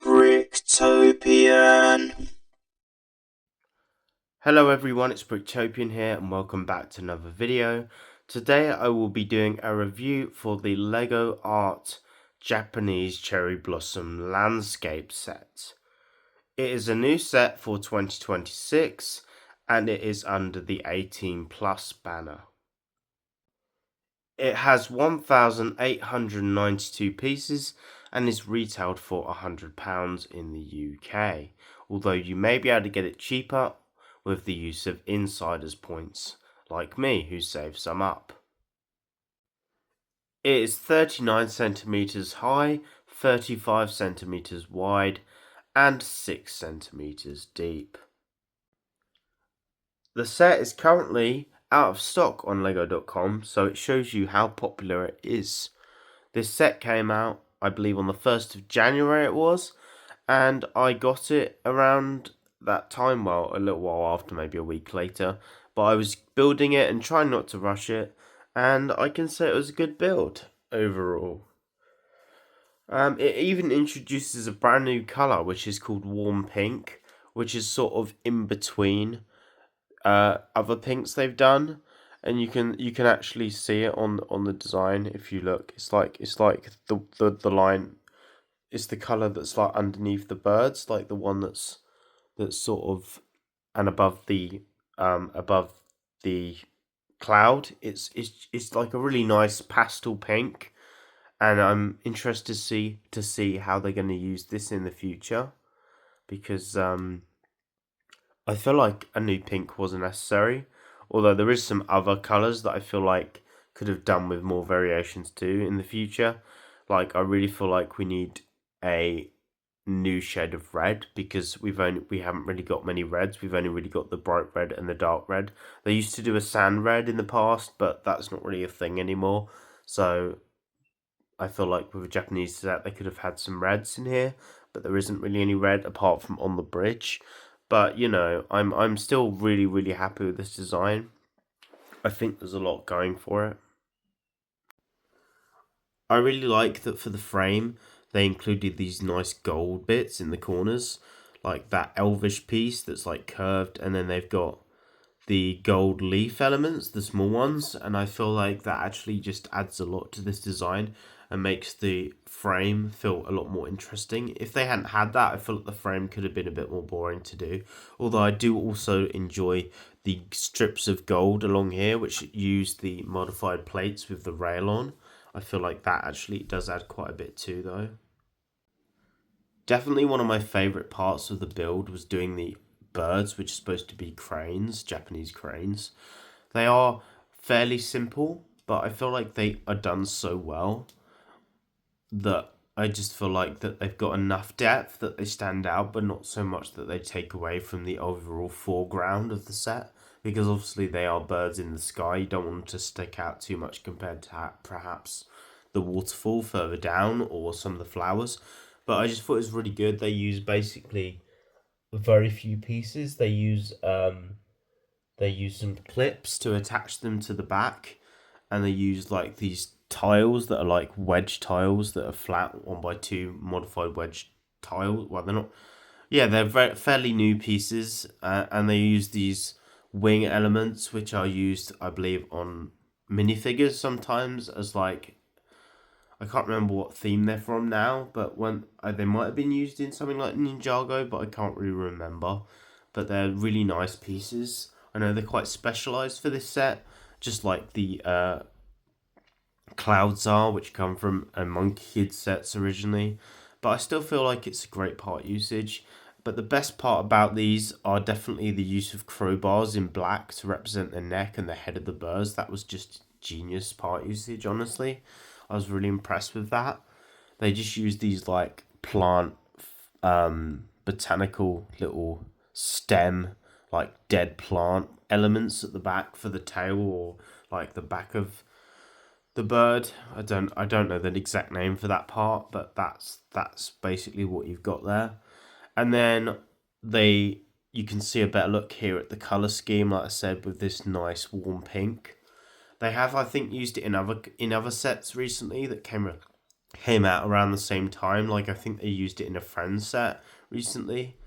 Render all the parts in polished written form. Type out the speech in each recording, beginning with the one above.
Bricktopian. Hello everyone, it's Bricktopian here and welcome back to another video. Today I will be doing a review for the LEGO Art Japanese Cherry Blossom Landscape set. It is a new set for 2026 and it is under the 18 plus banner. It has 1,892 pieces and is retailed for £100 in the UK, although you may be able to get it cheaper with the use of insiders points, like me who saved some up. It is 39 centimeters high, 35 centimeters wide, and 6 centimeters deep. The set is currently out of stock on lego.com, so it shows you how popular it is. This set came out, I believe, on the 1st of January it was, and I got it around that time, well, a little while after, maybe a week later, but I was building it and trying not to rush it, and I can say it was a good build overall. It even introduces a brand new colour, which is called warm pink, which is sort of in between other pinks they've done, and you can actually see it on the design if you look. It's like the line. It's the color that's like underneath the birds, like the one that's sort of and above the cloud. It's like a really nice pastel pink, and I'm interested to see how they're going to use this in the future because I feel like a new pink wasn't necessary, although there is some other colours that I feel like could have done with more variations too in the future. Like I really feel like we need a new shade of red because we haven't really got many reds. We've only really got the bright red and the dark red. They used to do a sand red in the past, but that's not really a thing anymore. So I feel like with a Japanese set, they could have had some reds in here, but there isn't really any red apart from on the bridge. But you know, I'm still really happy with this design. I think there's a lot going for it. I really like that for the frame they included these nice gold bits in the corners, like that elvish piece that's like curved, and then they've got the gold leaf elements, the small ones, and I feel like that actually just adds a lot to this design and makes the frame feel a lot more interesting. If they hadn't had that, I feel like the frame could have been a bit more boring to do. Although I do also enjoy the strips of gold along here, which use the modified plates with the rail on. I feel like that actually does add quite a bit too, though. Definitely one of my favourite parts of the build was doing the birds, which are supposed to be cranes, Japanese cranes. They are fairly simple, but I feel like they are done so well that I just feel like that they've got enough depth that they stand out, but not so much that they take away from the overall foreground of the set. Because obviously they are birds in the sky, you don't want them to stick out too much compared to perhaps the waterfall further down or some of the flowers. But I just thought it was really good. They use basically very few pieces. They use some clips to attach them to the back, and they use like these tiles that are like wedge tiles that are flat 1x2 modified wedge tiles. Well, they're not. Yeah, they're fairly new pieces, and they use these wing elements, which are used, I believe, on minifigures sometimes as like I can't remember what theme they're from now, but when they might have been used in something like Ninjago, but I can't really remember. But they're really nice pieces. I know they're quite specialized for this set, just like the clouds are, which come from a Monkey Kid sets originally. But I still feel like it's a great part usage. But the best part about these are definitely the use of crowbars in black to represent the neck and the head of the birds. That was just genius part usage, honestly. I was really impressed with that. They just use these like plant, botanical little stem, like dead plant elements at the back for the tail or like the back of the bird. I don't know the exact name for that part, but that's basically what you've got there. And then they you can see a better look here at the color scheme, like I said, with this nice warm pink. They have, I think, used it in other sets recently that came came out around the same time. Like I think they used it in a Friends set recently,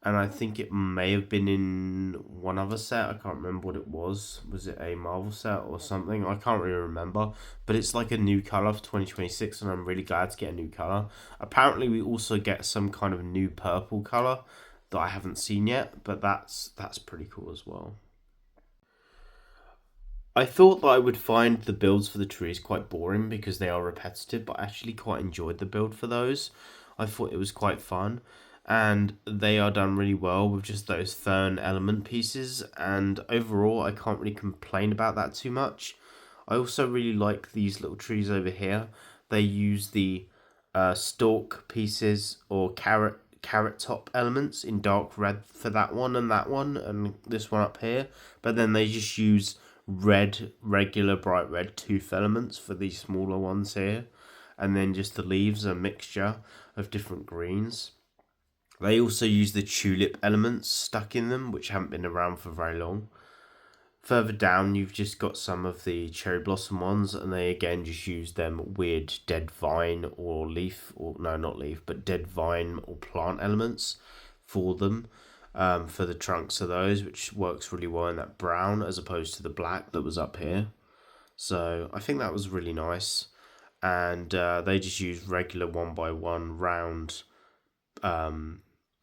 and I think it may have been in one other set. I can't remember what it was. Was it a Marvel set or something? I can't really remember. But it's like a new color for 2026, and I'm really glad to get a new color. Apparently, we also get some kind of new purple color that I haven't seen yet, but that's pretty cool as well. I thought that I would find the builds for the trees quite boring because they are repetitive, but I actually quite enjoyed the build for those. I thought it was quite fun, and they are done really well with just those fern element pieces. And overall, I can't really complain about that too much. I also really like these little trees over here. They use the stalk pieces or carrot top elements in dark red for that one and this one up here, but then they just use red, regular bright red tooth elements for these smaller ones here, and then just the leaves are a mixture of different greens. They also use the tulip elements stuck in them, which haven't been around for very long. Further down, you've just got some of the cherry blossom ones, and they again just use them weird dead vine or leaf, or no, not leaf, but dead vine or plant elements for them, for the trunks of those, which works really well in that brown as opposed to the black that was up here. So I think that was really nice. And they just use regular one by one round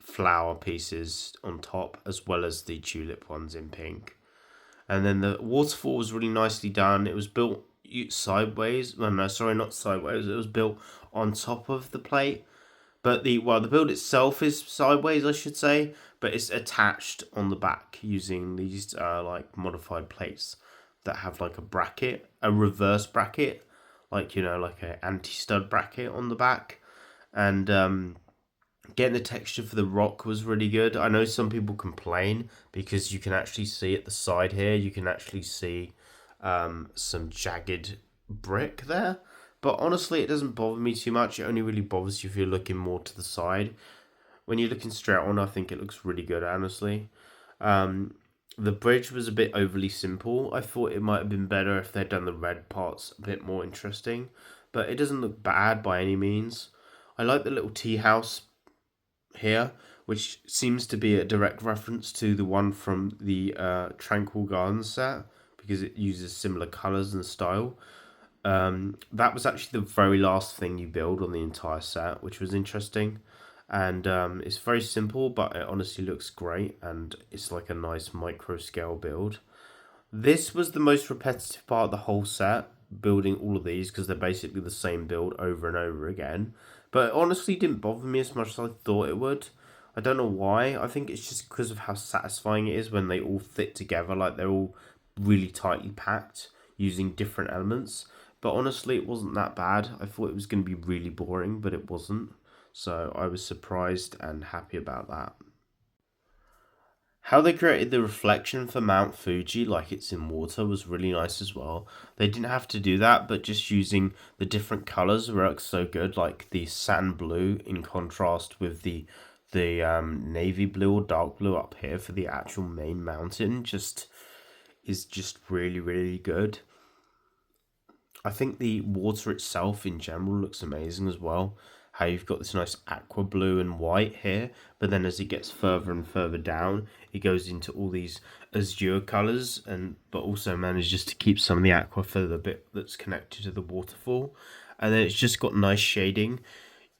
flower pieces on top, as well as the tulip ones in pink. And then the waterfall was really nicely done. It was built sideways. Well, no, sorry, not sideways. It was built on top of the plate. But the build itself is sideways, I should say. But it's attached on the back using these like modified plates that have like a bracket, a reverse bracket, like like a anti stud bracket on the back. And getting the texture for the rock was really good. I know some people complain because you can actually see at the side here, you can actually see some jagged brick there. But honestly, it doesn't bother me too much. It only really bothers you if you're looking more to the side. When you're looking straight on, I think it looks really good, honestly. Um, the bridge was a bit overly simple. I thought it might have been better if they'd done the red parts a bit more interesting. But it doesn't look bad by any means. I like the little tea house here, which seems to be a direct reference to the one from the Tranquil Gardens set because it uses similar colours and style. That was actually the very last thing you build on the entire set, which was interesting. And it's very simple, but it honestly looks great, and it's like a nice micro scale build. This was the most repetitive part of the whole set, building all of these because they're basically the same build over and over again. But it honestly didn't bother me as much as I thought it would. I don't know why. I think it's just because of how satisfying it is when they all fit together, like they're all really tightly packed using different elements. But honestly, it wasn't that bad. I thought it was going to be really boring, but it wasn't. So I was surprised and happy about that. How they created the reflection for Mount Fuji like it's in water was really nice as well. They didn't have to do that, but just using the different colors works so good, like the sand blue in contrast with the navy blue or dark blue up here for the actual main mountain just is just really good. I think the water itself in general looks amazing as well. How you've got this nice aqua blue and white here, but then as it gets further and further down, it goes into all these azure colours, and but also manages to keep some of the aqua for the bit that's connected to the waterfall. And then it's just got nice shading.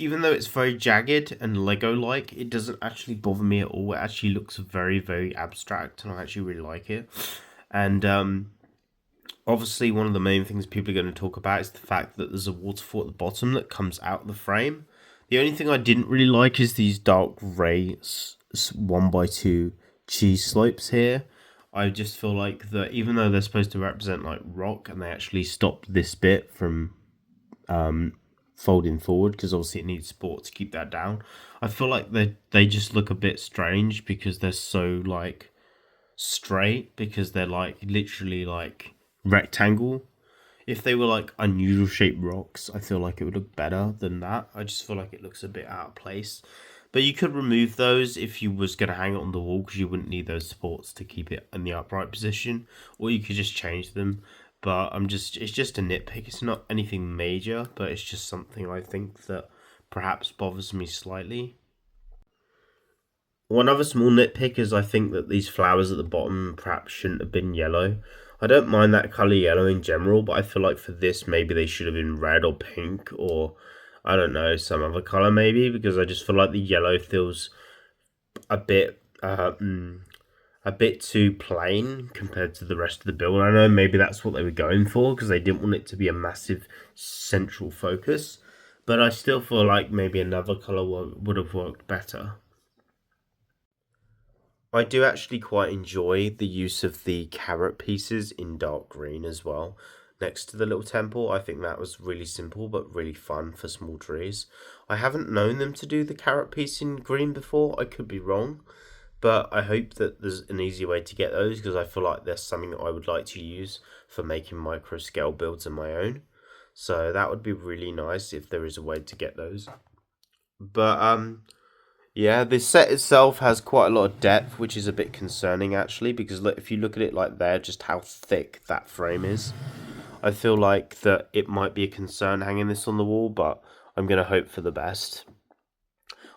Even though it's very jagged and Lego like, it doesn't actually bother me at all. It actually looks very abstract, and I actually really like it. And obviously, one of the main things people are going to talk about is the fact that there's a waterfall at the bottom that comes out of the frame. The only thing I didn't really like is these dark grey 1x2 cheese slopes here. I just feel like that even though they're supposed to represent like rock and they actually stopped this bit from folding forward because obviously it needs support to keep that down. I feel like they just look a bit strange because they're so like straight because they're like literally like rectangle. If they were like unusual shaped rocks, I feel like it would look better than that. I just feel like it looks a bit out of place. But you could remove those if you was going to hang it on the wall because you wouldn't need those supports to keep it in the upright position, or you could just change them. But it's just a nitpick. It's not anything major, but it's just something I think that perhaps bothers me slightly. One other small nitpick is I think that these flowers at the bottom perhaps shouldn't have been yellow. I don't mind that colour yellow in general, but I feel like for this maybe they should have been red or pink or I don't know, some other colour maybe, because I just feel like the yellow feels a bit a bit too plain compared to the rest of the build. I know maybe that's what they were going for because they didn't want it to be a massive central focus, but I still feel like maybe another colour would have worked better. I do actually quite enjoy the use of the carrot pieces in dark green as well. Next to the little temple, I think that was really simple but really fun for small trees. I haven't known them to do the carrot piece in green before, I could be wrong, but I hope that there's an easy way to get those because I feel like there's something that I would like to use for making micro scale builds of my own. So that would be really nice if there is a way to get those. But yeah, this set itself has quite a lot of depth, which is a bit concerning actually, because look, if you look at it like there, just how thick that frame is, I feel like that it might be a concern hanging this on the wall, but I'm going to hope for the best.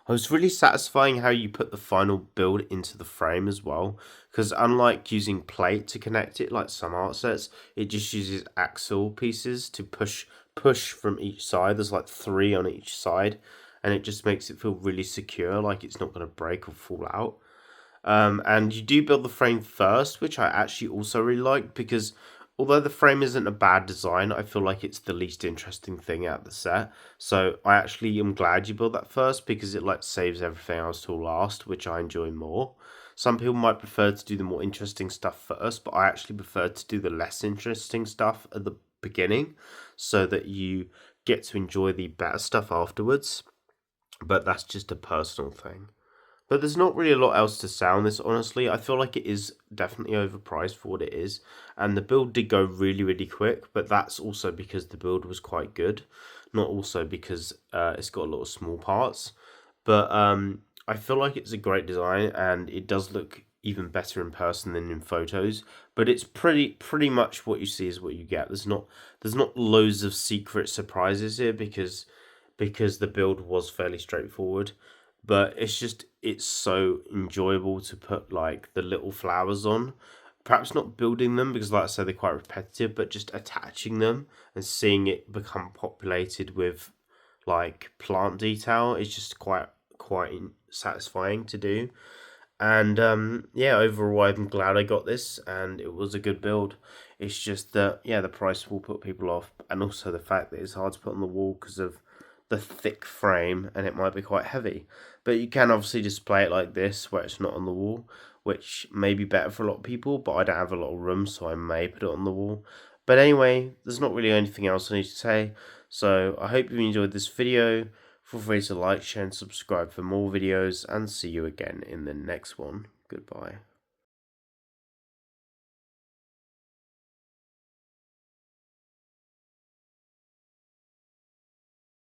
I was really satisfying how you put the final build into the frame as well, because unlike using plate to connect it like some art sets, it just uses axle pieces to push from each side. There's like 3 on each side, and it just makes it feel really secure, like it's not going to break or fall out. And you do build the frame first, which I actually also really like because although the frame isn't a bad design, I feel like it's the least interesting thing out of the set. So I actually am glad you build that first because it like saves everything else till last, which I enjoy more. Some people might prefer to do the more interesting stuff first, but I actually prefer to do the less interesting stuff at the beginning so that you get to enjoy the better stuff afterwards. But that's just a personal thing. But there's not really a lot else to say on this, honestly. I feel like it is definitely overpriced for what it is. And the build did go really, really quick, but that's also because the build was quite good. Not also because it's got a lot of small parts. But I feel like it's a great design and it does look even better in person than in photos. But it's pretty much what you see is what you get. There's not loads of secret surprises here because the build was fairly straightforward, but it's so enjoyable to put like the little flowers on, perhaps not building them because like I said they're quite repetitive, but just attaching them and seeing it become populated with like plant detail is just quite satisfying to do. And yeah, overall I'm glad I got this and it was a good build. It's just that yeah, the price will put people off, and also the fact that it's hard to put on the wall because of the thick frame and it might be quite heavy. But you can obviously display it like this where it's not on the wall, which may be better for a lot of people, but I don't have a lot of room, so I may put it on the wall. But anyway, there's not really anything else I need to say, so I hope you enjoyed this video. Feel free to like, share and subscribe for more videos, and see you again in the next one. Goodbye.